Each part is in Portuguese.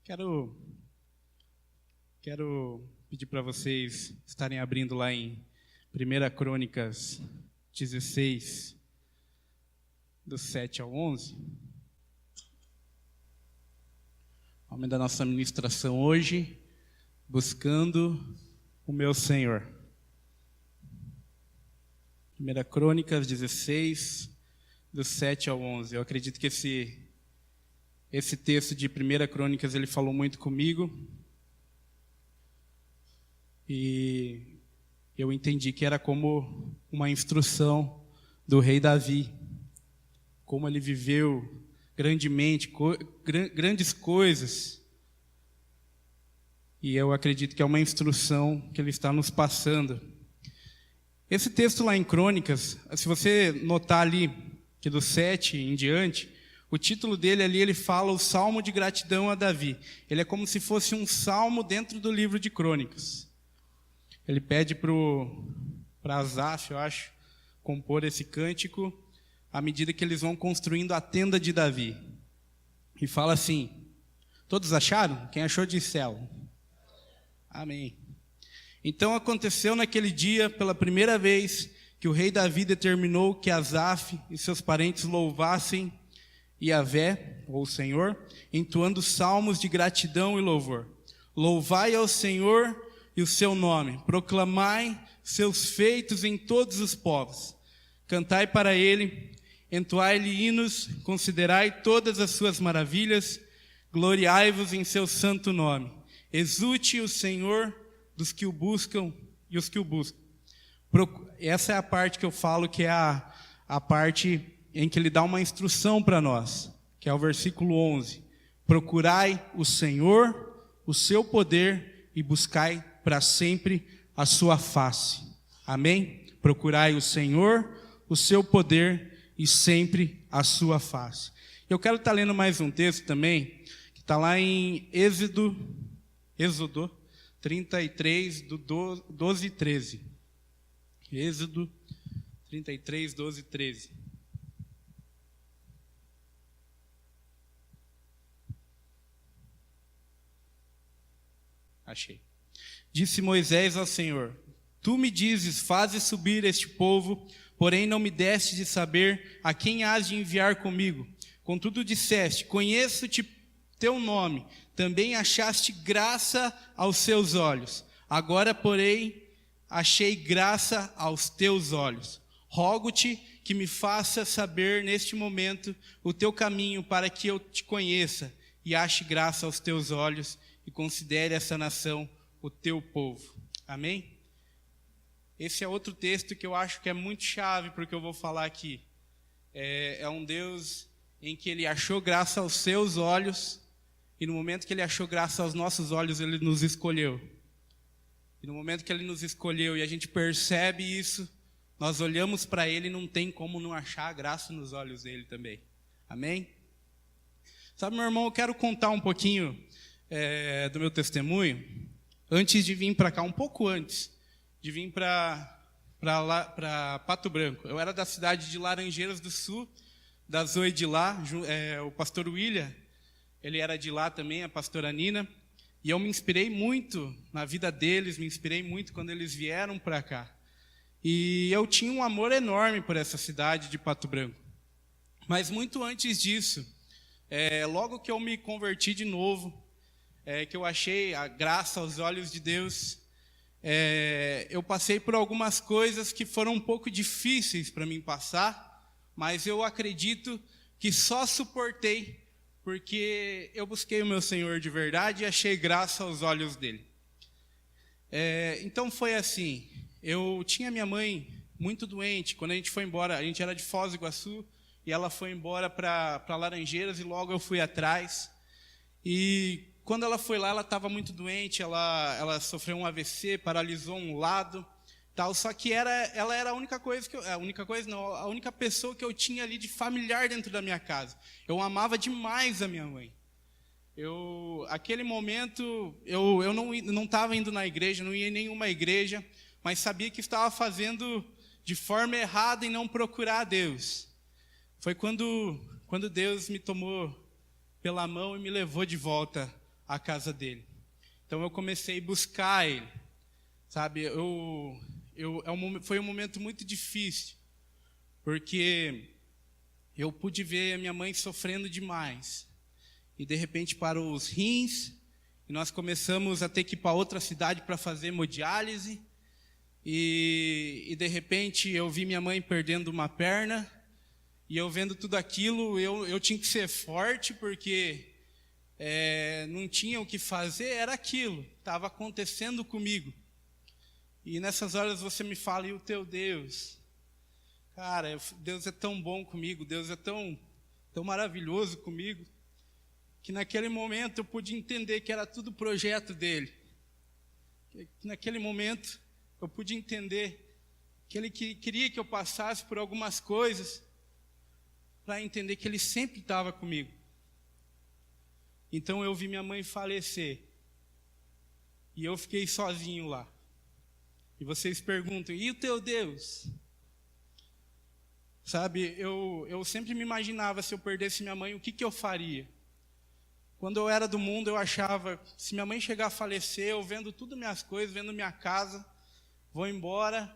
Quero pedir para vocês estarem abrindo lá em 1 Crônicas 16, do 7 ao 11. O nome da nossa ministração hoje, Buscando o Meu Senhor. 1 Crônicas 16, do 7 ao 11. Eu acredito que esse texto de 1 Crônicas, ele falou muito comigo. E eu entendi que era como uma instrução do rei Davi. Como ele viveu grandemente, grandes coisas. E eu acredito que é uma instrução que ele está nos passando. Esse texto lá em Crônicas, se você notar ali, que do 7 em diante, o título dele ali, ele fala o Salmo de Gratidão a Davi. Ele é como se fosse um salmo dentro do livro de Crônicas. Ele pede para Asaf, eu acho, compor esse cântico à medida que eles vão construindo a tenda de Davi. E fala assim, todos acharam? Quem achou diz céu. Amém. Então aconteceu naquele dia, pela primeira vez, que o rei Davi determinou que Asaf e seus parentes louvassem Yahvé, ou o Senhor, entoando salmos de gratidão e louvor. Louvai ao Senhor e o seu nome, proclamai seus feitos em todos os povos. Cantai para ele, entoai-lhe hinos, considerai todas as suas maravilhas, gloriai-vos em seu santo nome. Exulte o Senhor dos que o buscam e os que o buscam. Essa é a parte que eu falo que é a parte em que ele dá uma instrução para nós, que é o versículo 11. Procurai o Senhor, o seu poder, e buscai para sempre a sua face. Amém? Procurai o Senhor, o seu poder, e sempre a sua face. Eu quero estar lendo mais um texto também, que está lá em Êxodo 33, do 12 e 13. Êxodo 33, 12 e 13. Achei. Disse Moisés ao Senhor: Tu me dizes, fazes subir este povo, porém não me deste de saber a quem hás de enviar comigo. Contudo disseste, conheço-te teu nome, também achaste graça aos seus olhos. Agora, porém, achei graça aos teus olhos. Rogo-te que me faça saber neste momento o teu caminho, para que eu te conheça e ache graça aos teus olhos e considere essa nação o teu povo. Amém? Esse é outro texto que eu acho que é muito chave para o que eu vou falar aqui. É um Deus em que ele achou graça aos seus olhos, e no momento que ele achou graça aos nossos olhos, ele nos escolheu. E no momento que ele nos escolheu e a gente percebe isso, nós olhamos para ele e não tem como não achar graça nos olhos dele também. Amém? Sabe, meu irmão, eu quero contar um pouquinho do meu testemunho, antes de vir para cá, um pouco antes de vir para Pato Branco. Eu era da cidade de Laranjeiras do Sul, da Zoe de lá, o pastor William, ele era de lá também, a pastora Nina, e eu me inspirei muito na vida deles, me inspirei muito quando eles vieram para cá. E eu tinha um amor enorme por essa cidade de Pato Branco. Mas muito antes disso, logo que eu me converti de novo, que eu achei a graça aos olhos de Deus, eu passei por algumas coisas que foram um pouco difíceis para mim passar, mas eu acredito que só suportei porque eu busquei o meu Senhor de verdade e achei graça aos olhos dele. Então foi assim, eu tinha minha mãe muito doente, quando a gente foi embora, a gente era de Foz do Iguaçu, e ela foi embora para Laranjeiras, e logo eu fui atrás. E quando ela foi lá, ela estava muito doente, ela sofreu um AVC, paralisou um lado, tal. Só que ela era a única pessoa que eu tinha ali de familiar dentro da minha casa. Eu amava demais a minha mãe. Aquele momento, eu não estava indo na igreja, não ia em nenhuma igreja, mas sabia que estava fazendo de forma errada em não procurar a Deus. Foi quando Deus me tomou pela mão e me levou de volta à casa dele. Então eu comecei a buscar ele, sabe? Foi um momento muito difícil, porque eu pude ver a minha mãe sofrendo demais. E de repente parou os rins, e nós começamos a ter que ir para outra cidade para fazer hemodiálise. E de repente eu vi minha mãe perdendo uma perna, e eu vendo tudo aquilo, eu tinha que ser forte, porque não tinha o que fazer, era aquilo, estava acontecendo comigo. E nessas horas você me fala, e o teu Deus? Cara, Deus é tão bom comigo, Deus é tão maravilhoso comigo, que naquele momento eu pude entender que era tudo projeto dele. Que naquele momento eu pude entender que ele queria que eu passasse por algumas coisas, para entender que ele sempre estava comigo. Então eu vi minha mãe falecer, e eu fiquei sozinho lá. E vocês perguntam, e o teu Deus? Sabe, eu sempre me imaginava, se eu perdesse minha mãe, o que eu faria? Quando eu era do mundo, eu achava, se minha mãe chegar a falecer, eu vendo tudo minhas coisas, vendo minha casa, vou embora,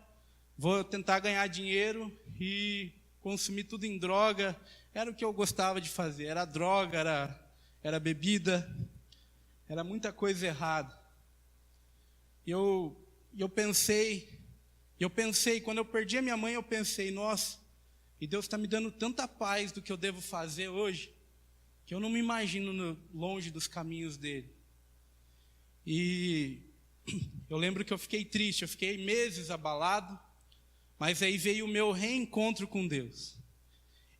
vou tentar ganhar dinheiro e consumir tudo em droga. Era o que eu gostava de fazer, era droga, era bebida, era muita coisa errada. E eu pensei, quando eu perdi a minha mãe, eu pensei, nossa, e Deus está me dando tanta paz do que eu devo fazer hoje, que eu não me imagino longe dos caminhos dele. E eu lembro que eu fiquei triste, eu fiquei meses abalado, mas aí veio o meu reencontro com Deus.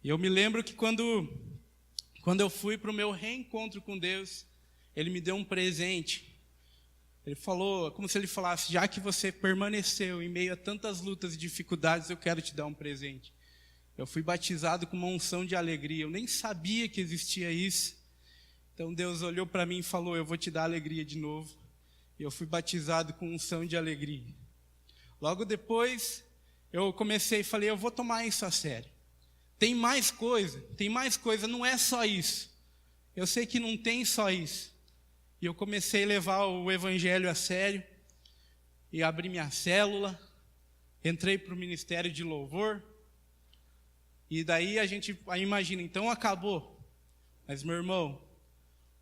E eu me lembro que quando eu fui para o meu reencontro com Deus, Ele me deu um presente. Ele falou, como se Ele falasse, já que você permaneceu em meio a tantas lutas e dificuldades, eu quero te dar um presente. Eu fui batizado com uma unção de alegria, eu nem sabia que existia isso. Então Deus olhou para mim e falou, eu vou te dar alegria de novo. E eu fui batizado com unção de alegria. Logo depois, eu comecei e falei, eu vou tomar isso a sério. Tem mais coisa, não é só isso. Eu sei que não tem só isso. E eu comecei a levar o evangelho a sério, e abri minha célula, entrei para o ministério de louvor, e daí aí imagina, então acabou. Mas meu irmão,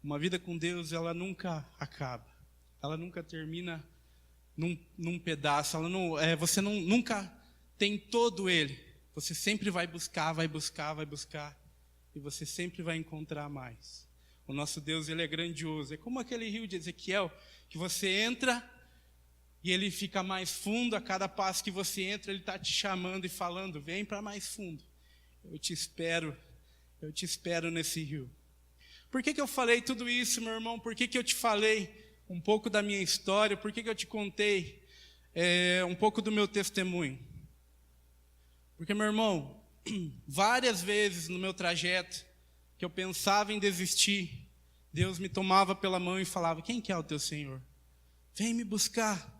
uma vida com Deus, ela nunca acaba. Ela nunca termina num pedaço. Você nunca tem todo ele. Você sempre vai buscar, e você sempre vai encontrar mais. O nosso Deus, Ele é grandioso. É como aquele rio de Ezequiel, que você entra e ele fica mais fundo. A cada passo que você entra, Ele está te chamando e falando, vem para mais fundo. Eu te espero nesse rio. Por que eu falei tudo isso, meu irmão? Por que eu te falei um pouco da minha história? Por que eu te contei um pouco do meu testemunho? Porque, meu irmão, várias vezes no meu trajeto, que eu pensava em desistir, Deus me tomava pela mão e falava, quem que é o teu Senhor? Vem me buscar.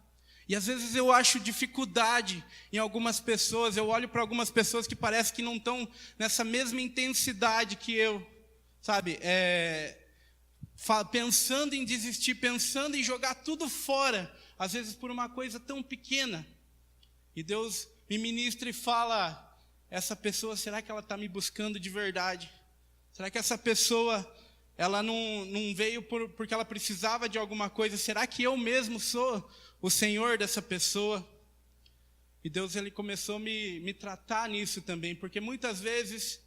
E às vezes eu acho dificuldade em algumas pessoas, eu olho para algumas pessoas que parece que não estão nessa mesma intensidade que eu, sabe? Pensando em desistir, pensando em jogar tudo fora, às vezes por uma coisa tão pequena. E Deus me ministra e fala, essa pessoa, será que ela está me buscando de verdade? Será que essa pessoa, ela não veio porque ela precisava de alguma coisa? Será que eu mesmo sou o Senhor dessa pessoa? E Deus, Ele começou a me tratar nisso também, porque muitas vezes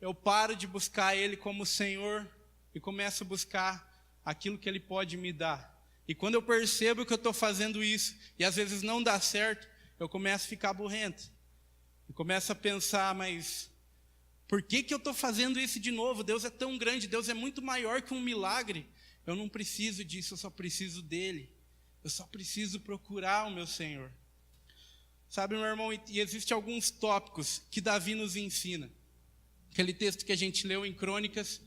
eu paro de buscar Ele como Senhor e começo a buscar aquilo que Ele pode me dar. E quando eu percebo que eu estou fazendo isso, e às vezes não dá certo, eu começo a ficar burrento. E começo a pensar, mas por que eu estou fazendo isso de novo? Deus é tão grande, Deus é muito maior que um milagre. Eu não preciso disso, eu só preciso dEle. Eu só preciso procurar o meu Senhor. Sabe, meu irmão, e existem alguns tópicos que Davi nos ensina. Aquele texto que a gente leu em Crônicas,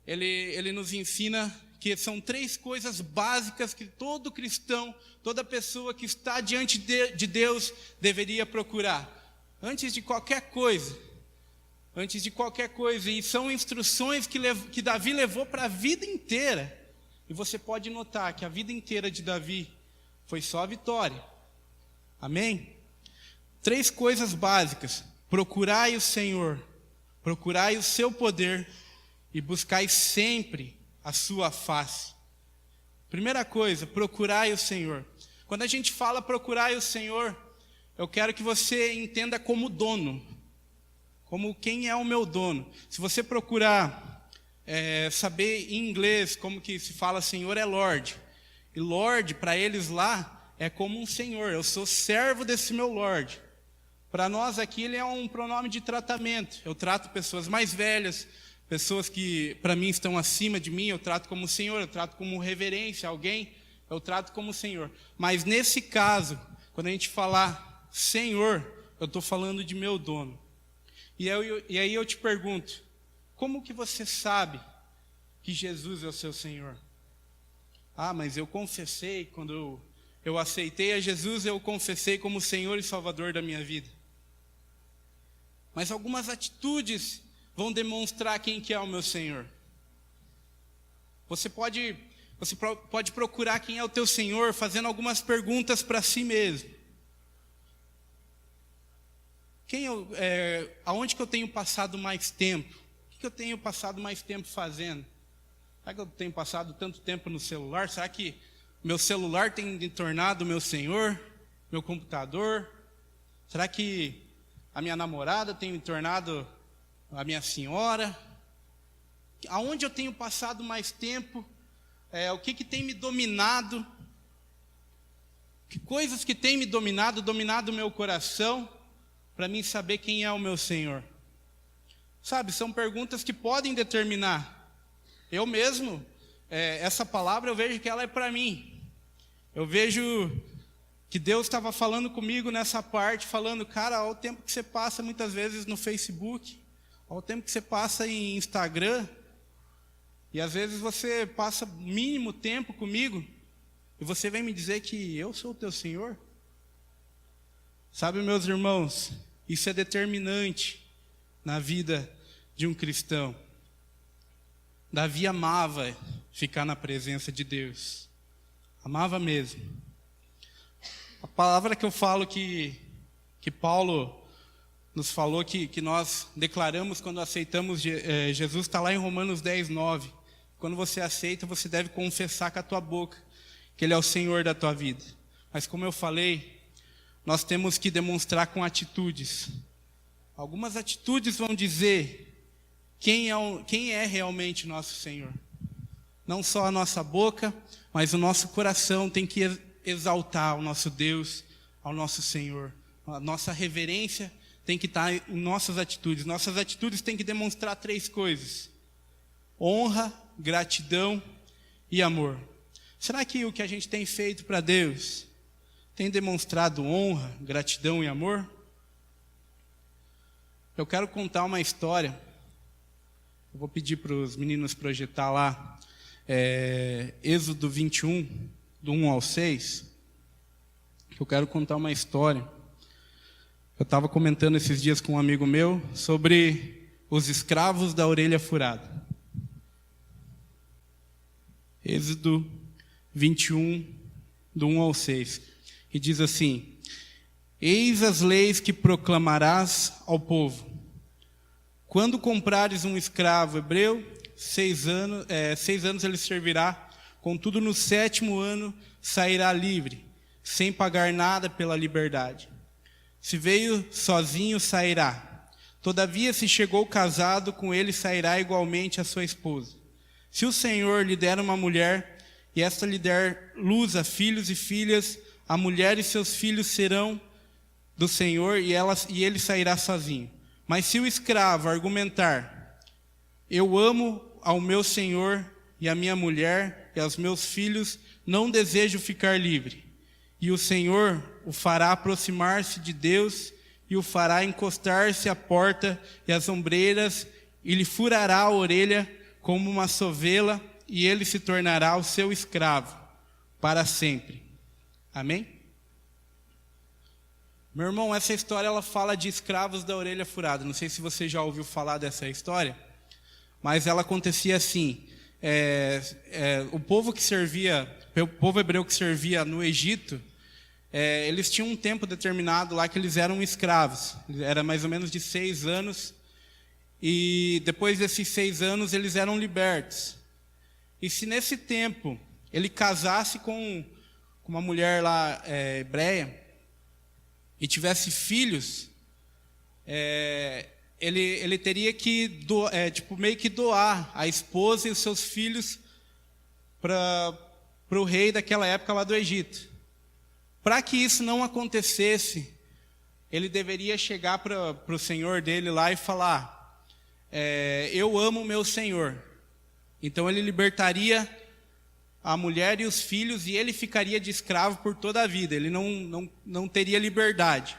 ele nos ensina que são 3 coisas básicas que todo cristão, toda pessoa que está diante de Deus deveria procurar. Antes de qualquer coisa. E são instruções que Davi levou para a vida inteira. E você pode notar que a vida inteira de Davi foi só vitória. Amém? 3 coisas básicas: procurai o Senhor, procurai o seu poder e buscai sempre a sua face. Primeira coisa, procurai o Senhor. Quando a gente fala procurai o Senhor, eu quero que você entenda como dono, como quem é o meu dono. Se você procurar saber em inglês como que se fala Senhor, é Lord. E Lord, para eles lá, é como um senhor. Eu sou servo desse meu Lord. Para nós aqui, ele é um pronome de tratamento. Eu trato pessoas mais velhas, pessoas que para mim estão acima de mim, eu trato como Senhor, eu trato como reverência a alguém, eu trato como Senhor. Mas nesse caso, quando a gente falar Senhor, eu estou falando de meu dono. E aí eu te pergunto, como que você sabe que Jesus é o seu Senhor? Ah, mas eu confessei, quando eu aceitei a Jesus, eu confessei como Senhor e Salvador da minha vida. Mas algumas atitudes vão demonstrar quem que é o meu Senhor. Você pode procurar quem é o teu Senhor fazendo algumas perguntas para si mesmo. Aonde que eu tenho passado mais tempo? O que eu tenho passado mais tempo fazendo? Será que eu tenho passado tanto tempo no celular? Será que meu celular tem me tornado meu Senhor? Meu computador? Será que a minha namorada tem me tornado a minha senhora? Aonde eu tenho passado mais tempo? O que tem me dominado? Que coisas que tem me dominado o meu coração, para mim saber quem é o meu Senhor? Sabe, são perguntas que podem determinar. Eu mesmo, essa palavra eu vejo que ela é para mim. Eu vejo que Deus estava falando comigo nessa parte, falando, cara, olha o tempo que você passa muitas vezes no Facebook, olha o tempo que você passa em Instagram, e às vezes você passa mínimo tempo comigo, e você vem me dizer que eu sou o teu Senhor? Sabe, meus irmãos, isso é determinante na vida de um cristão. Davi amava ficar na presença de Deus, amava mesmo. A palavra que eu falo que Paulo nos falou que nós declaramos quando aceitamos Jesus, está lá em Romanos 10:9. Quando você aceita, você deve confessar com a tua boca que Ele é o Senhor da tua vida. Mas como eu falei, nós temos que demonstrar com atitudes. Algumas atitudes vão dizer quem é realmente nosso Senhor. Não só a nossa boca, mas o nosso coração tem que exaltar ao nosso Deus, ao nosso Senhor. A nossa reverência tem que estar em nossas atitudes. Nossas atitudes têm que demonstrar 3 coisas: honra, gratidão e amor. Será que o que a gente tem feito para Deus tem demonstrado honra, gratidão e amor? Eu quero contar uma história. Eu vou pedir para os meninos projetar lá, Êxodo 21, do 1 ao 6. Eu quero contar uma história. Eu estava comentando esses dias com um amigo meu sobre os escravos da orelha furada. Êxodo 21, do 1 ao 6. E diz assim: eis as leis que proclamarás ao povo. Quando comprares um escravo hebreu, 6 anos ele servirá, contudo no 7º ano sairá livre, sem pagar nada pela liberdade. Se veio sozinho, sairá. Todavia, se chegou casado, com ele sairá igualmente a sua esposa. Se o Senhor lhe der uma mulher, e esta lhe der luz a filhos e filhas, a mulher e seus filhos serão do Senhor, e ele sairá sozinho. Mas se o escravo argumentar, eu amo ao meu Senhor e a minha mulher e aos meus filhos, não desejo ficar livre. E o Senhor o fará aproximar-se de Deus e o fará encostar-se à porta e às ombreiras, e lhe furará a orelha como uma sovela, e ele se tornará o seu escravo para sempre. Amém? Meu irmão, essa história ela fala de escravos da orelha furada. Não sei se você já ouviu falar dessa história, mas ela acontecia assim. o povo hebreu que servia no Egito, eles tinham um tempo determinado lá que eles eram escravos. Era mais ou menos de 6 anos. E depois desses 6 anos eles eram libertos. E se nesse tempo ele casasse com uma mulher lá hebreia e tivesse filhos, ele teria que meio que doar a esposa e os seus filhos para o rei daquela época lá do Egito. Para que isso não acontecesse, ele deveria chegar para o senhor dele lá e falar: eu amo o meu senhor. Então ele libertaria a mulher e os filhos e ele ficaria de escravo por toda a vida. Ele não teria liberdade.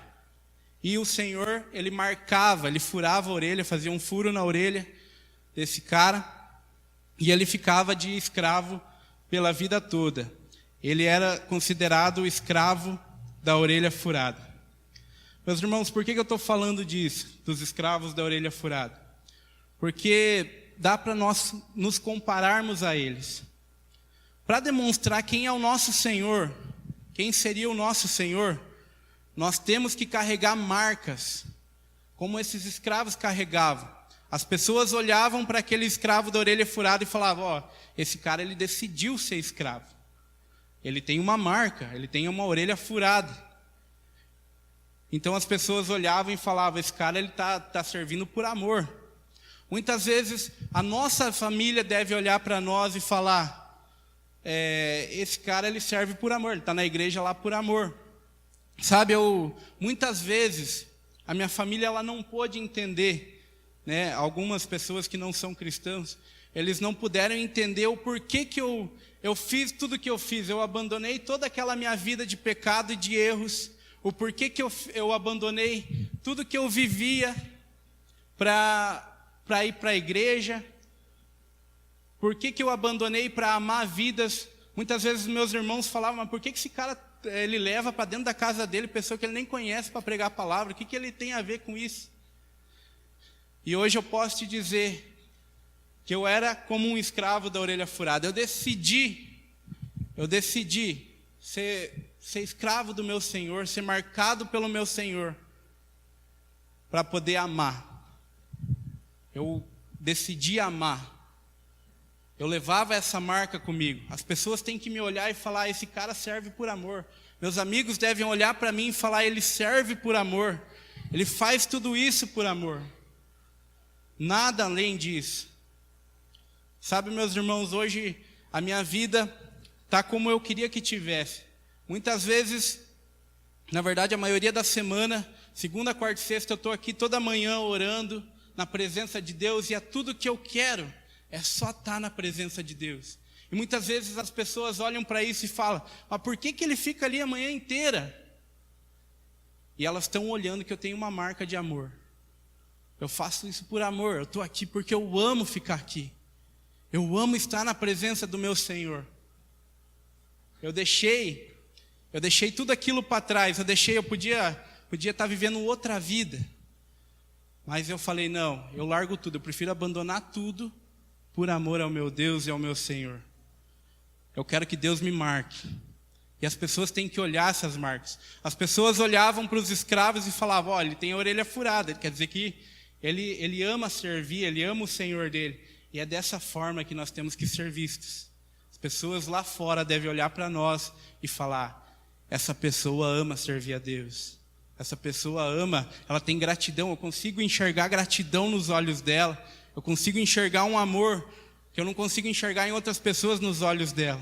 E o Senhor, ele furava a orelha, fazia um furo na orelha desse cara, e ele ficava de escravo pela vida toda. Ele era considerado o escravo da orelha furada. Meus irmãos, por que eu estou falando disso, dos escravos da orelha furada? Porque dá para nós nos compararmos a eles. Para demonstrar quem é o nosso Senhor, quem seria o nosso Senhor, nós temos que carregar marcas, como esses escravos carregavam. As pessoas olhavam para aquele escravo da orelha furada e falavam: esse cara ele decidiu ser escravo. Ele tem uma marca, ele tem uma orelha furada. Então as pessoas olhavam e falavam: esse cara ele tá servindo por amor. Muitas vezes a nossa família deve olhar para nós e falar: esse cara ele serve por amor, ele está na igreja lá por amor. Sabe, muitas vezes a minha família ela não pôde entender, né? Algumas pessoas que não são cristãos, eles não puderam entender o porquê que eu fiz tudo que eu fiz. Eu abandonei toda aquela minha vida de pecado e de erros. O porquê que eu abandonei tudo que eu vivia para ir para a igreja. Por que eu abandonei para amar vidas? Muitas vezes meus irmãos falavam: mas por que esse cara ele leva para dentro da casa dele pessoa que ele nem conhece para pregar a palavra? O que ele tem a ver com isso? E hoje eu posso te dizer que eu era como um escravo da orelha furada. Eu decidi ser escravo do meu Senhor, ser marcado pelo meu Senhor, para poder amar. Eu decidi amar. Eu levava essa marca comigo. As pessoas têm que me olhar e falar: esse cara serve por amor. Meus amigos devem olhar para mim e falar: ele serve por amor. Ele faz tudo isso por amor. Nada além disso. Sabe, meus irmãos, hoje a minha vida está como eu queria que tivesse. Muitas vezes, na verdade a maioria da semana, segunda, quarta e sexta, eu estou aqui toda manhã orando na presença de Deus, e é tudo que eu quero. É só estar na presença de Deus. E muitas vezes as pessoas olham para isso e falam: mas por que ele fica ali a manhã inteira? E elas estão olhando que eu tenho uma marca de amor. Eu faço isso por amor. Eu estou aqui porque eu amo ficar aqui. Eu amo estar na presença do meu Senhor. Eu deixei tudo aquilo para trás. Eu podia estar vivendo outra vida. Mas eu falei: não, eu largo tudo. Eu prefiro abandonar tudo por amor ao meu Deus e ao meu Senhor. Eu quero que Deus me marque. E as pessoas têm que olhar essas marcas. As pessoas olhavam para os escravos e falavam: olha, ele tem a orelha furada. Quer dizer que ele ama servir, ele ama o Senhor dele. E é dessa forma que nós temos que ser vistos. As pessoas lá fora devem olhar para nós e falar: essa pessoa ama servir a Deus. Essa pessoa ama, ela tem gratidão. Eu consigo enxergar gratidão nos olhos dela. Eu consigo enxergar um amor que eu não consigo enxergar em outras pessoas nos olhos dela.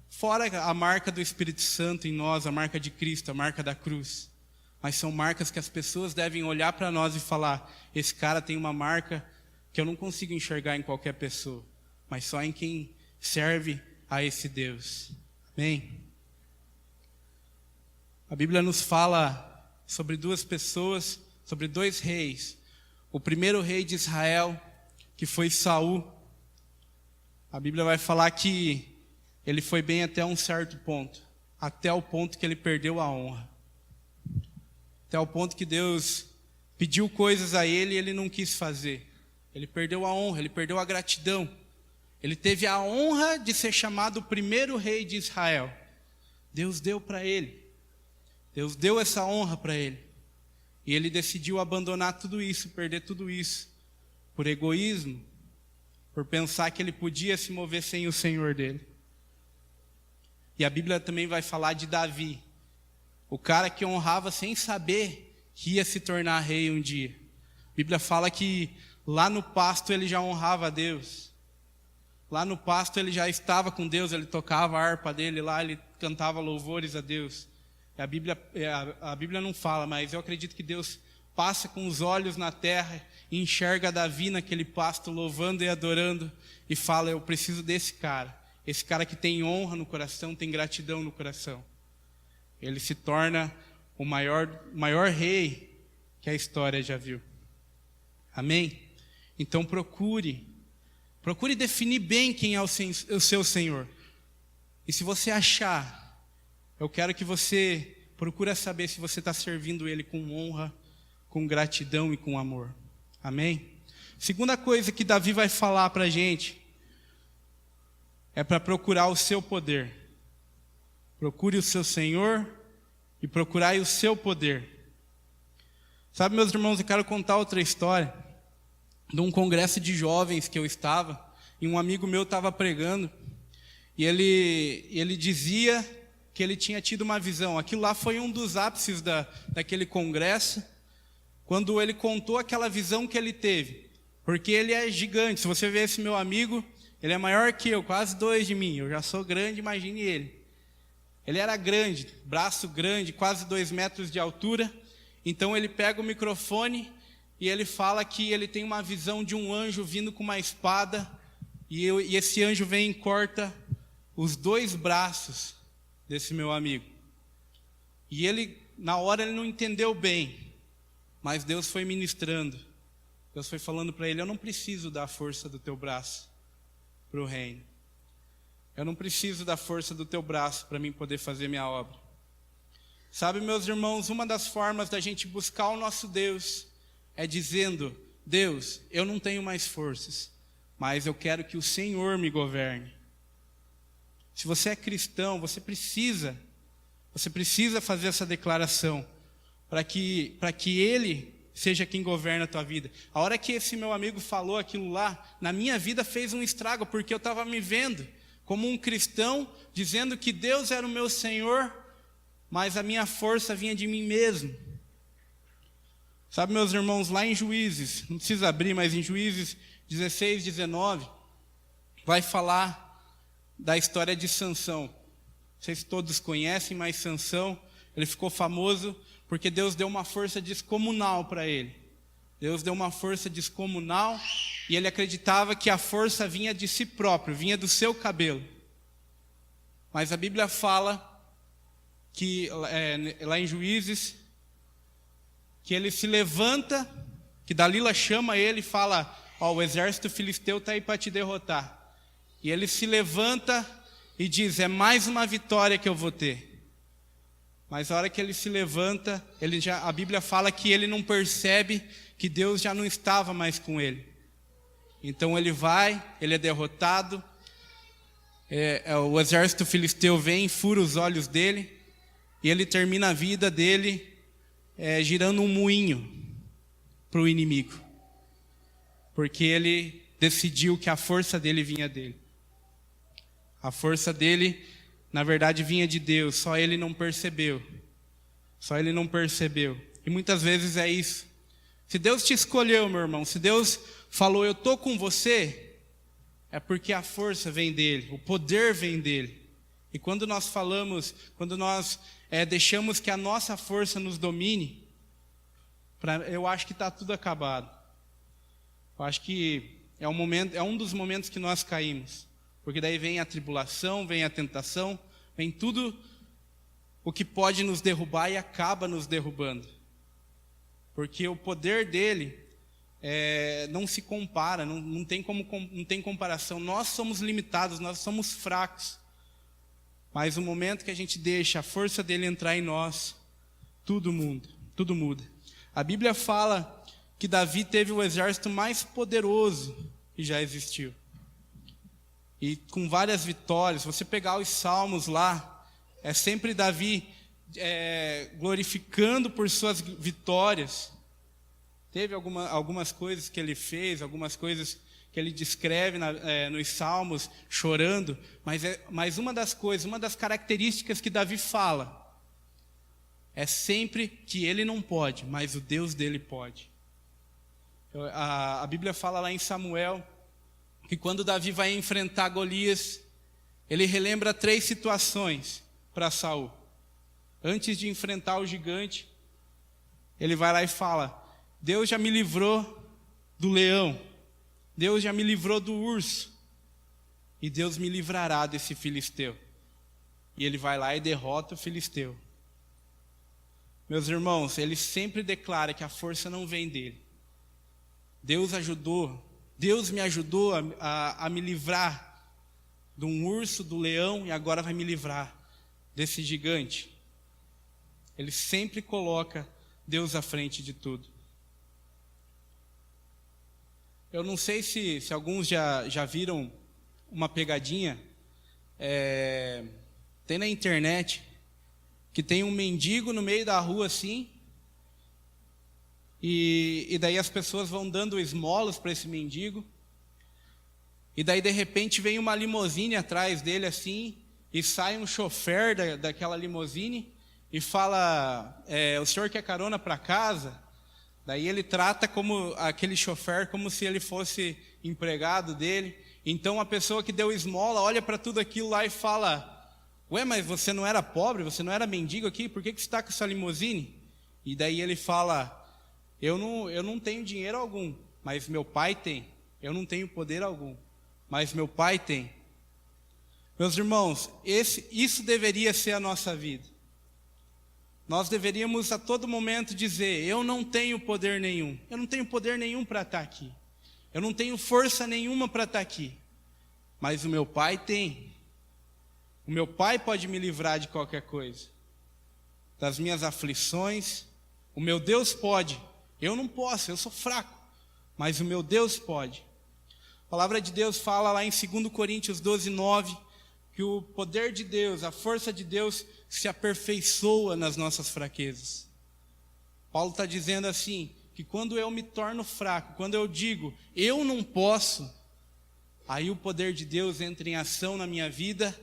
Fora a marca do Espírito Santo em nós, a marca de Cristo, a marca da cruz. Mas são marcas que as pessoas devem olhar para nós e falar: esse cara tem uma marca que eu não consigo enxergar em qualquer pessoa, mas só em quem serve a esse Deus. Amém? A Bíblia nos fala sobre 2 pessoas, sobre 2 reis. O primeiro rei de Israel, que foi Saul, a Bíblia vai falar que ele foi bem até um certo ponto, até o ponto que ele perdeu a honra. Até o ponto que Deus pediu coisas a ele e ele não quis fazer. Ele perdeu a honra, ele perdeu a gratidão. Ele teve a honra de ser chamado o primeiro rei de Israel. Deus deu para ele. Deus deu essa honra para ele. E ele decidiu abandonar tudo isso, perder tudo isso, por egoísmo, por pensar que ele podia se mover sem o Senhor dele. E a Bíblia também vai falar de Davi, o cara que honrava sem saber que ia se tornar rei um dia. A Bíblia fala que lá no pasto ele já honrava a Deus. Lá no pasto ele já estava com Deus, ele tocava a harpa dele lá, ele cantava louvores a Deus. A Bíblia não fala, mas eu acredito que Deus passa com os olhos na terra e enxerga Davi naquele pasto louvando e adorando e fala, eu preciso desse cara. Esse cara que tem honra no coração, tem gratidão no coração. Ele se torna o maior rei que a história já viu. Amém? Então procure definir bem quem é o seu Senhor. E se você achar, eu quero que você procure saber se você está servindo Ele com honra, com gratidão e com amor. Amém? Segunda coisa que Davi vai falar para a gente é para procurar o seu poder. Procure o seu Senhor e procurai o seu poder. Sabe, meus irmãos, eu quero contar outra história de um congresso de jovens que eu estava, e um amigo meu estava pregando, e ele dizia que ele tinha tido uma visão. Aquilo lá foi um dos ápices daquele congresso, quando ele contou aquela visão que ele teve. Porque ele é gigante. Se você ver esse meu amigo, ele é maior que eu, quase 2 de mim. Eu já sou grande, imagine ele. Ele era grande, braço grande, quase 2 metros de altura. Então ele pega o microfone e ele fala que ele tem uma visão de um anjo vindo com uma espada. E esse anjo vem e corta os 2 braços desse meu amigo. E ele, na hora, ele não entendeu bem, mas Deus foi ministrando. Deus foi falando para ele, eu não preciso da força do teu braço para o reino. Eu não preciso da força do teu braço para mim poder fazer minha obra. Sabe, meus irmãos, uma das formas da gente buscar o nosso Deus é dizendo, Deus, eu não tenho mais forças, mas eu quero que o Senhor me governe. Se você é cristão, você precisa fazer essa declaração para que Ele seja quem governa a tua vida. A hora que esse meu amigo falou aquilo lá, na minha vida fez um estrago, porque eu estava me vendo como um cristão, dizendo que Deus era o meu Senhor, mas a minha força vinha de mim mesmo. Sabe, meus irmãos, lá em Juízes, não precisa abrir, mas em Juízes 16, 19, vai falar da história de Sansão. Não sei se todos conhecem, mas Sansão, ele ficou famoso porque Deus deu uma força descomunal para ele. Deus deu uma força descomunal e ele acreditava que a força vinha de si próprio, vinha do seu cabelo. Mas a Bíblia fala que, lá em Juízes, que ele se levanta, que Dalila chama ele e fala, o exército filisteu está aí para te derrotar. E ele se levanta e diz, é mais uma vitória que eu vou ter. Mas a hora que ele se levanta, a Bíblia fala que ele não percebe que Deus já não estava mais com ele. Então ele vai, ele é derrotado, o exército filisteu vem, fura os olhos dele, e ele termina a vida dele girando um moinho para o inimigo. Porque ele decidiu que a força dele vinha dele. A força dele, na verdade, vinha de Deus, só ele não percebeu. Só ele não percebeu. E muitas vezes é isso. Se Deus te escolheu, meu irmão, se Deus falou, eu estou com você, é porque a força vem dele, o poder vem dele. E quando nós deixamos que a nossa força nos domine, eu acho que está tudo acabado. Eu acho que é um dos momentos que nós caímos. Porque daí vem a tribulação, vem a tentação, vem tudo o que pode nos derrubar e acaba nos derrubando. Porque o poder dele não se compara, não tem comparação. Nós somos limitados, nós somos fracos. Mas no momento que a gente deixa a força dele entrar em nós, tudo muda. A Bíblia fala que Davi teve o exército mais poderoso que já existiu. e com várias vitórias. Se você pegar os salmos lá, é sempre Davi glorificando por suas vitórias. Teve algumas coisas que ele fez, algumas coisas que ele descreve nos salmos, chorando, mas uma das características que Davi fala, é sempre que ele não pode, mas o Deus dele pode. A Bíblia fala lá em Samuel, que quando Davi vai enfrentar Golias, ele relembra 3 situações para Saul. Antes de enfrentar o gigante, ele vai lá e fala: Deus já me livrou do leão, Deus já me livrou do urso, e Deus me livrará desse filisteu. E ele vai lá e derrota o filisteu. Meus irmãos, ele sempre declara que a força não vem dele. Deus me ajudou a me livrar de um urso, do leão, e agora vai me livrar desse gigante. Ele sempre coloca Deus à frente de tudo. Eu não sei se alguns já viram uma pegadinha, tem na internet, que tem um mendigo no meio da rua assim, e daí as pessoas vão dando esmolas para esse mendigo, e daí de repente vem uma limusine atrás dele assim, e sai um chofer daquela limusine, e fala: o senhor quer carona para casa? Daí ele trata aquele chofer como se ele fosse empregado dele. Então a pessoa que deu esmola olha para tudo aquilo lá e fala: ué, mas você não era pobre, você não era mendigo aqui, por que você está com essa limusine? E daí ele fala: eu não tenho dinheiro algum, mas meu pai tem. Eu não tenho poder algum, mas meu pai tem. Meus irmãos, isso deveria ser a nossa vida. Nós deveríamos a todo momento dizer: eu não tenho poder nenhum, eu não tenho poder nenhum para estar aqui, eu não tenho força nenhuma para estar aqui, mas o meu pai tem. O meu pai pode me livrar de qualquer coisa, das minhas aflições. O meu Deus pode. Eu não posso, eu sou fraco, mas o meu Deus pode. A palavra de Deus fala lá em 2 Coríntios 12:9, que o poder de Deus, a força de Deus se aperfeiçoa nas nossas fraquezas. Paulo está dizendo assim, que quando eu me torno fraco, quando eu digo eu não posso, aí o poder de Deus entra em ação na minha vida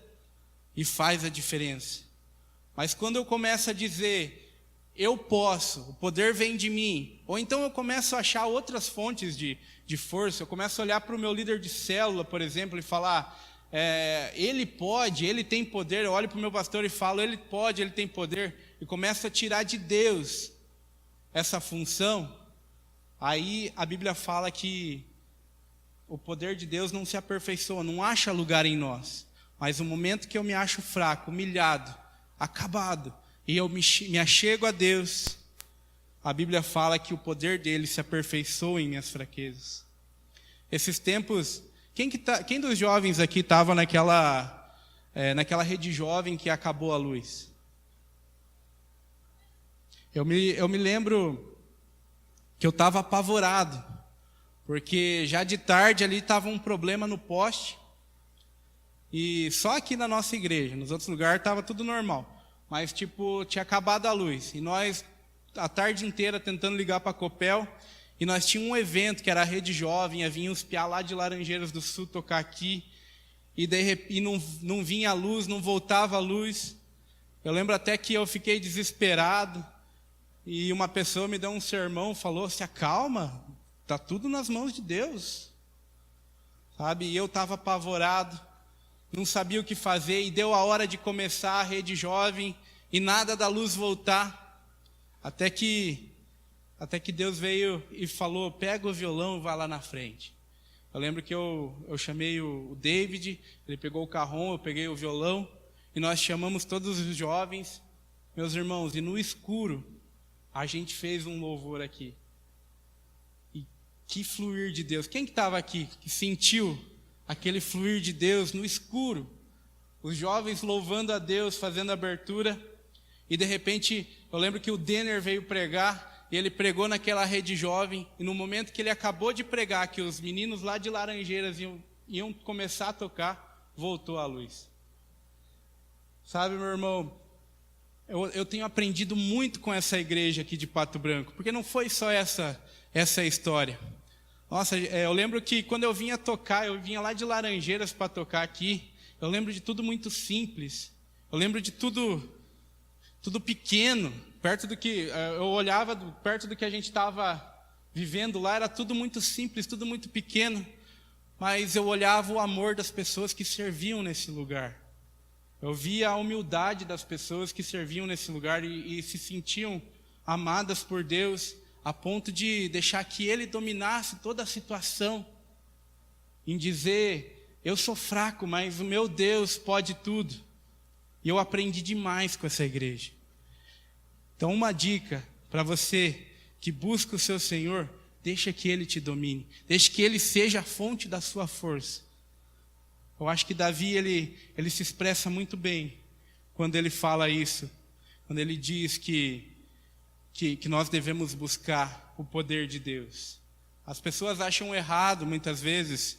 e faz a diferença. Mas quando eu começo a dizer eu posso, o poder vem de mim, ou então eu começo a achar outras fontes de força, eu começo a olhar para o meu líder de célula, por exemplo, e falar: ele pode, ele tem poder. Eu olho para o meu pastor e falo: ele pode, ele tem poder, e começo a tirar de Deus essa função. Aí a Bíblia fala que o poder de Deus não se aperfeiçoa, não acha lugar em nós. Mas no momento que eu me acho fraco, humilhado, acabado, e eu me achego a Deus, a Bíblia fala que o poder dele se aperfeiçoa em minhas fraquezas. Esses tempos, quem dos jovens aqui estava naquela rede jovem que acabou a luz? Eu me lembro que eu estava apavorado, porque já de tarde ali estava um problema no poste, e só aqui na nossa igreja, nos outros lugares estava tudo normal. Mas, tinha acabado a luz. E nós, a tarde inteira, tentando ligar para a Copel. E nós tínhamos um evento, que era a Rede Jovem. Ia vir uns piá lá de Laranjeiras do Sul tocar aqui. E não vinha a luz, não voltava a luz. Eu lembro até que eu fiquei desesperado. E uma pessoa me deu um sermão, falou: se acalma, está tudo nas mãos de Deus. Sabe? E eu estava apavorado. Não sabia o que fazer, e deu a hora de começar a Rede Jovem, e nada da luz voltar, até que Deus veio e falou: pega o violão e vai lá na frente. Eu lembro que eu chamei o David, ele pegou o carrom, eu peguei o violão, e nós chamamos todos os jovens, meus irmãos, e no escuro, a gente fez um louvor aqui. E que fluir de Deus! Quem que estava aqui, que sentiu aquele fluir de Deus no escuro? Os jovens louvando a Deus, fazendo abertura. E de repente, eu lembro que o Denner veio pregar, e ele pregou naquela Rede Jovem, e no momento que ele acabou de pregar, que os meninos lá de Laranjeiras iam começar a tocar, voltou a luz. Sabe, meu irmão, eu tenho aprendido muito com essa igreja aqui de Pato Branco, porque não foi só essa história. Nossa, eu lembro que quando eu vinha tocar, eu vinha lá de Laranjeiras para tocar aqui, eu lembro de tudo muito simples, eu lembro de tudo pequeno, perto do que eu olhava, perto do que a gente estava vivendo lá, era tudo muito simples, tudo muito pequeno, mas eu olhava o amor das pessoas que serviam nesse lugar. Eu via a humildade das pessoas que serviam nesse lugar e se sentiam amadas por Deus, a ponto de deixar que Ele dominasse toda a situação, em dizer, eu sou fraco, mas o meu Deus pode tudo. E eu aprendi demais com essa igreja. Então, uma dica para você que busca o seu Senhor, deixa que Ele te domine, deixa que Ele seja a fonte da sua força. Eu acho que Davi, ele se expressa muito bem quando ele fala isso, quando ele diz que nós devemos buscar o poder de Deus. As pessoas acham errado muitas vezes,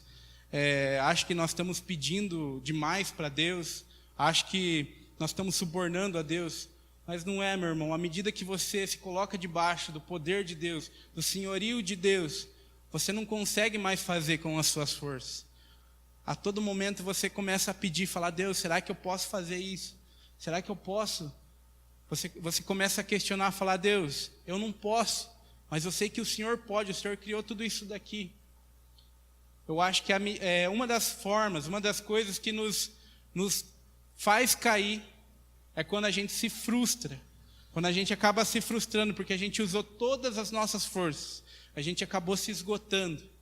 acham que nós estamos pedindo demais para Deus, acham que nós estamos subornando a Deus, mas não é, meu irmão. À medida que você se coloca debaixo do poder de Deus, do senhorio de Deus, você não consegue mais fazer com as suas forças. A todo momento você começa a pedir, falar, Deus, será que eu posso fazer isso? Será que eu posso? Você começa a questionar, falar, Deus, eu não posso, mas eu sei que o Senhor pode, o Senhor criou tudo isso daqui. Eu acho que uma das formas, uma das coisas que nos faz cair é quando a gente se frustra, quando a gente acaba se frustrando, porque a gente usou todas as nossas forças, a gente acabou se esgotando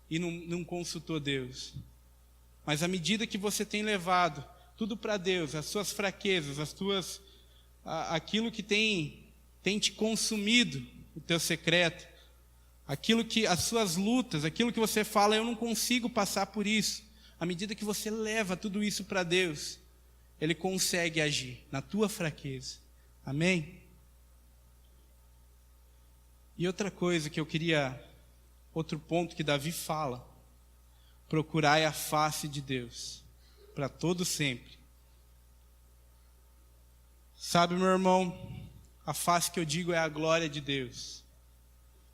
e não consultou Deus. Mas à medida que você tem levado tudo para Deus, as suas fraquezas, aquilo que tem te consumido, o teu secreto, as suas lutas, aquilo que você fala, eu não consigo passar por isso. À medida que você leva tudo isso para Deus, Ele consegue agir na tua fraqueza. Amém? E outra coisa que eu queria, outro ponto que Davi fala, procurai a face de Deus, para todo sempre. Sabe, meu irmão, a face que eu digo é a glória de Deus.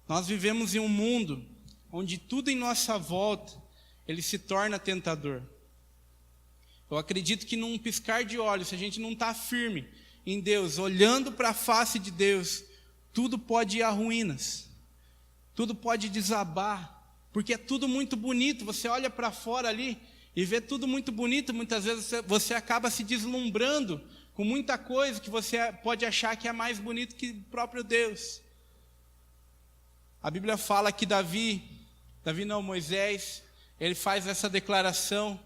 Nós vivemos em um mundo onde tudo em nossa volta, ele se torna tentador. Eu acredito que num piscar de olhos, se a gente não está firme em Deus, olhando para a face de Deus, tudo pode ir a ruínas, tudo pode desabar, porque é tudo muito bonito. Você olha para fora ali e vê tudo muito bonito, muitas vezes você acaba se deslumbrando com muita coisa que você pode achar que é mais bonito que o próprio Deus. A Bíblia fala que Moisés, ele faz essa declaração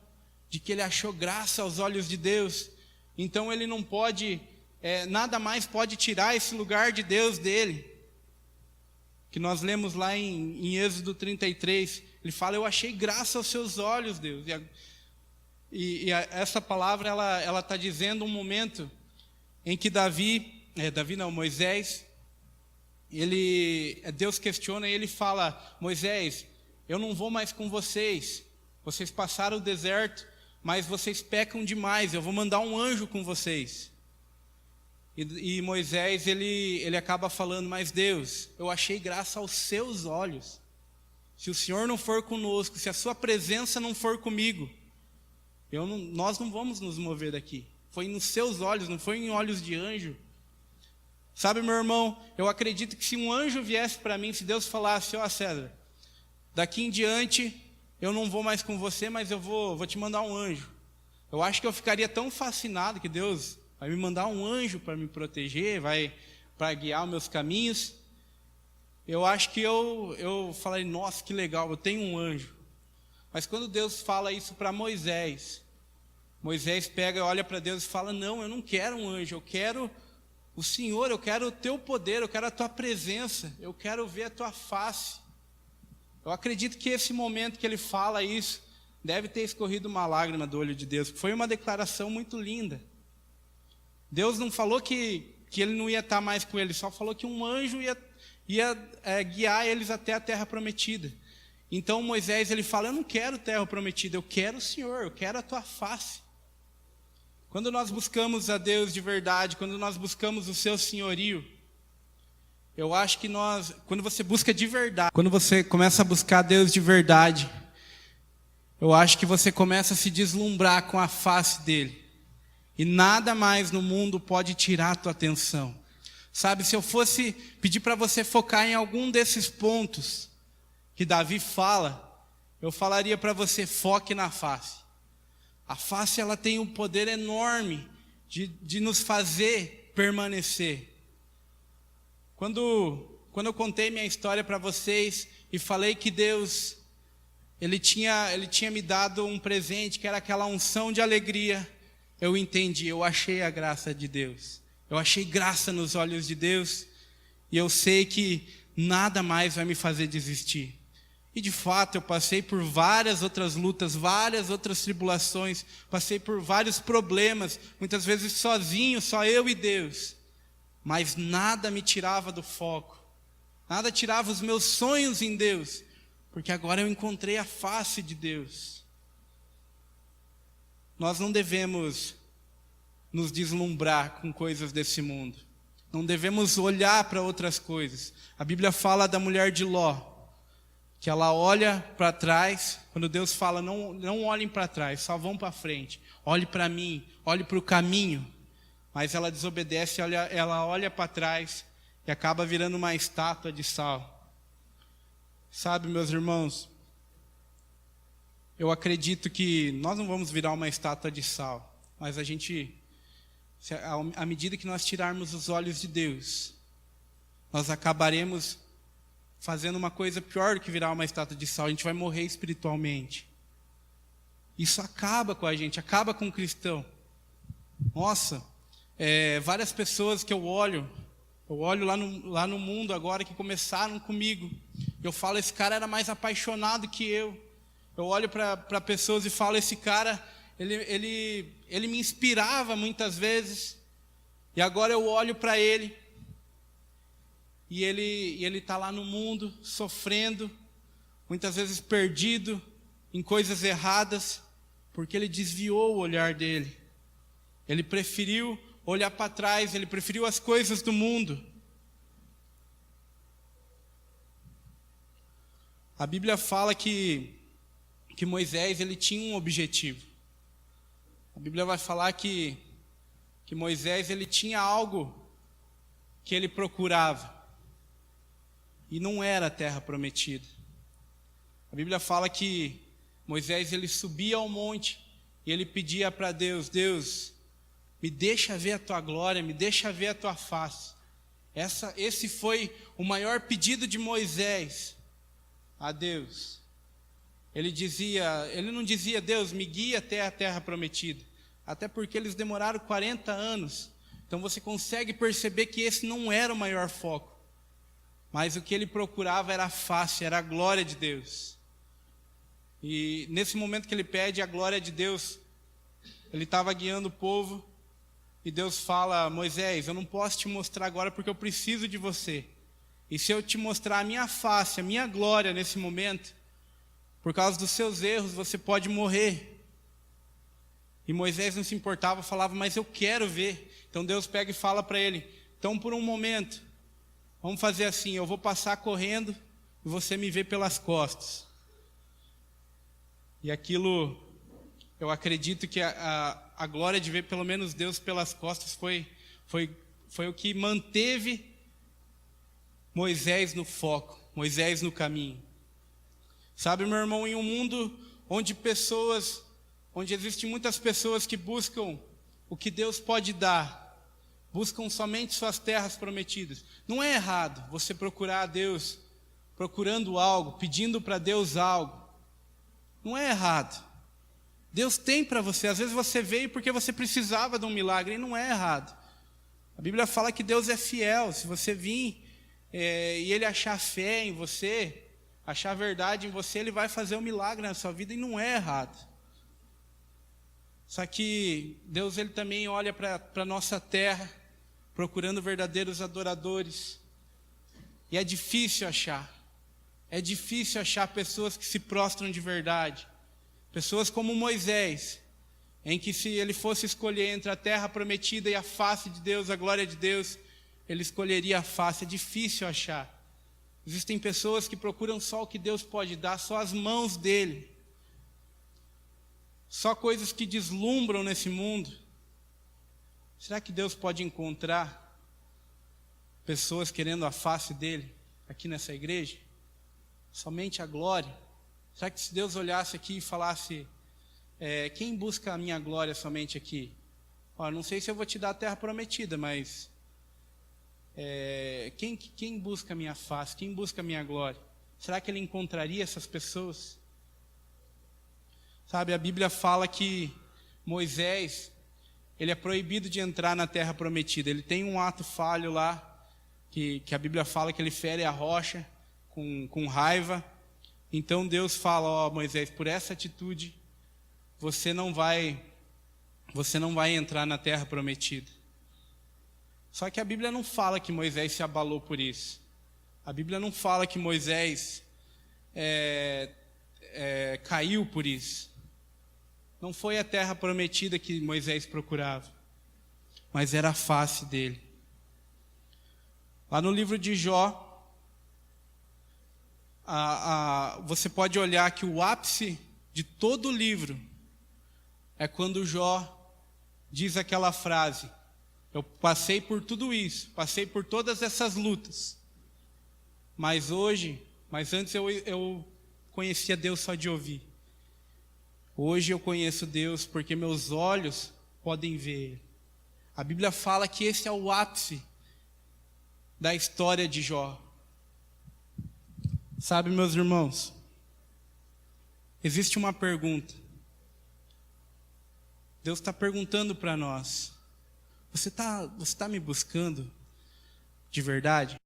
de que ele achou graça aos olhos de Deus, então ele não pode, nada mais pode tirar esse lugar de Deus dele, que nós lemos lá em Êxodo 33, ele fala, eu achei graça aos seus olhos, Deus, e essa palavra, ela está dizendo um momento em que Moisés, Deus questiona e ele fala, Moisés, eu não vou mais com vocês passaram o deserto, mas vocês pecam demais, eu vou mandar um anjo com vocês. E Moisés, ele acaba falando, mas Deus, eu achei graça aos seus olhos. Se o Senhor não for conosco, se a sua presença não for comigo, nós não vamos nos mover daqui. Foi nos seus olhos, não foi em olhos de anjo. Sabe, meu irmão, eu acredito que se um anjo viesse para mim, se Deus falasse, César, daqui em diante eu não vou mais com você, mas eu vou te mandar um anjo. Eu acho que eu ficaria tão fascinado que Deus vai me mandar um anjo para me proteger, para guiar os meus caminhos. Eu acho que eu falei, nossa, que legal, eu tenho um anjo. Mas quando Deus fala isso para Moisés pega, olha para Deus e fala, não, eu não quero um anjo, eu quero o Senhor, eu quero o teu poder, eu quero a tua presença, eu quero ver a tua face. Eu acredito que esse momento que ele fala isso, deve ter escorrido uma lágrima do olho de Deus, porque foi uma declaração muito linda. Deus não falou que ele não ia estar mais com ele, só falou que um anjo ia guiar eles até a terra prometida. Então Moisés ele fala, eu não quero terra prometida, eu quero o Senhor, eu quero a tua face. Quando nós buscamos a Deus de verdade, quando nós buscamos o seu senhorio, eu acho que quando você busca de verdade, quando você começa a buscar Deus de verdade, eu acho que você começa a se deslumbrar com a face dele. E nada mais no mundo pode tirar a tua atenção. Sabe, se eu fosse pedir para você focar em algum desses pontos que Davi fala, eu falaria para você, foque na face. A face ela tem um poder enorme de nos fazer permanecer. Quando eu contei minha história para vocês e falei que Deus, Ele tinha me dado um presente, que era aquela unção de alegria, eu entendi, eu achei a graça de Deus. Eu achei graça nos olhos de Deus e eu sei que nada mais vai me fazer desistir. E de fato eu passei por várias outras lutas, várias outras tribulações, passei por vários problemas, muitas vezes sozinho, só eu e Deus. Mas nada me tirava do foco, nada tirava os meus sonhos em Deus, porque agora eu encontrei a face de Deus. Nós não devemos nos deslumbrar com coisas desse mundo. Não devemos olhar para outras coisas. A Bíblia fala da mulher de Ló, que ela olha para trás, quando Deus fala, não olhem para trás, só vão para frente. Olhe para mim, olhe para o caminho. Mas ela desobedece, ela olha para trás e acaba virando uma estátua de sal. Sabe, meus irmãos, eu acredito que nós não vamos virar uma estátua de sal, mas à medida que nós tirarmos os olhos de Deus, nós acabaremos fazendo uma coisa pior do que virar uma estátua de sal. A gente vai morrer espiritualmente. Isso acaba com a gente, acaba com o cristão. Nossa, várias pessoas que eu olho lá no mundo agora que começaram comigo. Eu falo, esse cara era mais apaixonado que eu. Eu olho para pessoas e falo, esse cara, ele me inspirava muitas vezes. E agora eu olho para ele. E ele está lá no mundo, sofrendo, muitas vezes perdido, em coisas erradas, porque ele desviou o olhar dele. Ele preferiu olhar para trás, ele preferiu as coisas do mundo. A Bíblia fala que Moisés ele tinha um objetivo. A Bíblia vai falar que Moisés ele tinha algo que ele procurava. E não era a terra prometida. A Bíblia fala que Moisés ele subia ao monte e ele pedia para Deus, Deus, me deixa ver a tua glória, me deixa ver a tua face. Esse foi o maior pedido de Moisés a Deus. Ele não dizia, Deus, me guia até a terra prometida. Até porque eles demoraram 40 anos. Então você consegue perceber que esse não era o maior foco. Mas o que ele procurava era a face, era a glória de Deus. E nesse momento que ele pede a glória de Deus, ele estava guiando o povo. E Deus fala, Moisés, eu não posso te mostrar agora porque eu preciso de você. E se eu te mostrar a minha face, a minha glória nesse momento, por causa dos seus erros, você pode morrer. E Moisés não se importava, falava, mas eu quero ver. Então Deus pega e fala para ele, então por um momento, vamos fazer assim, eu vou passar correndo e você me vê pelas costas. E aquilo, eu acredito que a glória de ver pelo menos Deus pelas costas foi o que manteve Moisés no foco, Moisés no caminho. Sabe, meu irmão, em um mundo onde existem muitas pessoas que buscam o que Deus pode dar, buscam somente suas terras prometidas. Não é errado você procurar a Deus, procurando algo, pedindo para Deus algo. Não é errado. Deus tem para você. Às vezes você veio porque você precisava de um milagre, e não é errado. A Bíblia fala que Deus é fiel. Se você vir e Ele achar fé em você, achar verdade em você, Ele vai fazer um milagre na sua vida, e não é errado. Só que Deus ele também olha para a nossa terra, procurando verdadeiros adoradores. E é difícil achar. É difícil achar pessoas que se prostram de verdade. Pessoas como Moisés, em que se ele fosse escolher entre a terra prometida e a face de Deus, a glória de Deus, ele escolheria a face. É difícil achar. Existem pessoas que procuram só o que Deus pode dar, só as mãos dele. Só coisas que deslumbram nesse mundo. Será que Deus pode encontrar pessoas querendo a face dele aqui nessa igreja? Somente a glória? Será que se Deus olhasse aqui e falasse, quem busca a minha glória somente aqui? Não sei se eu vou te dar a terra prometida, mas quem busca a minha face? Quem busca a minha glória? Será que ele encontraria essas pessoas? Sabe, a Bíblia fala que Moisés, ele é proibido de entrar na terra prometida. Ele tem um ato falho lá, que a Bíblia fala que ele fere a rocha com raiva. Então Deus fala, Moisés, por essa atitude, você não vai entrar na terra prometida. Só que a Bíblia não fala que Moisés se abalou por isso. A Bíblia não fala que Moisés caiu por isso. Não foi a terra prometida que Moisés procurava, mas era a face dele. Lá no livro de Jó, você pode olhar que o ápice de todo o livro é quando Jó diz aquela frase: eu passei por tudo isso, passei por todas essas lutas, mas antes eu conhecia Deus só de ouvir. Hoje eu conheço Deus porque meus olhos podem ver Ele. A Bíblia fala que esse é o ápice da história de Jó. Sabe, meus irmãos, existe uma pergunta. Deus está perguntando para nós: você tá me buscando de verdade?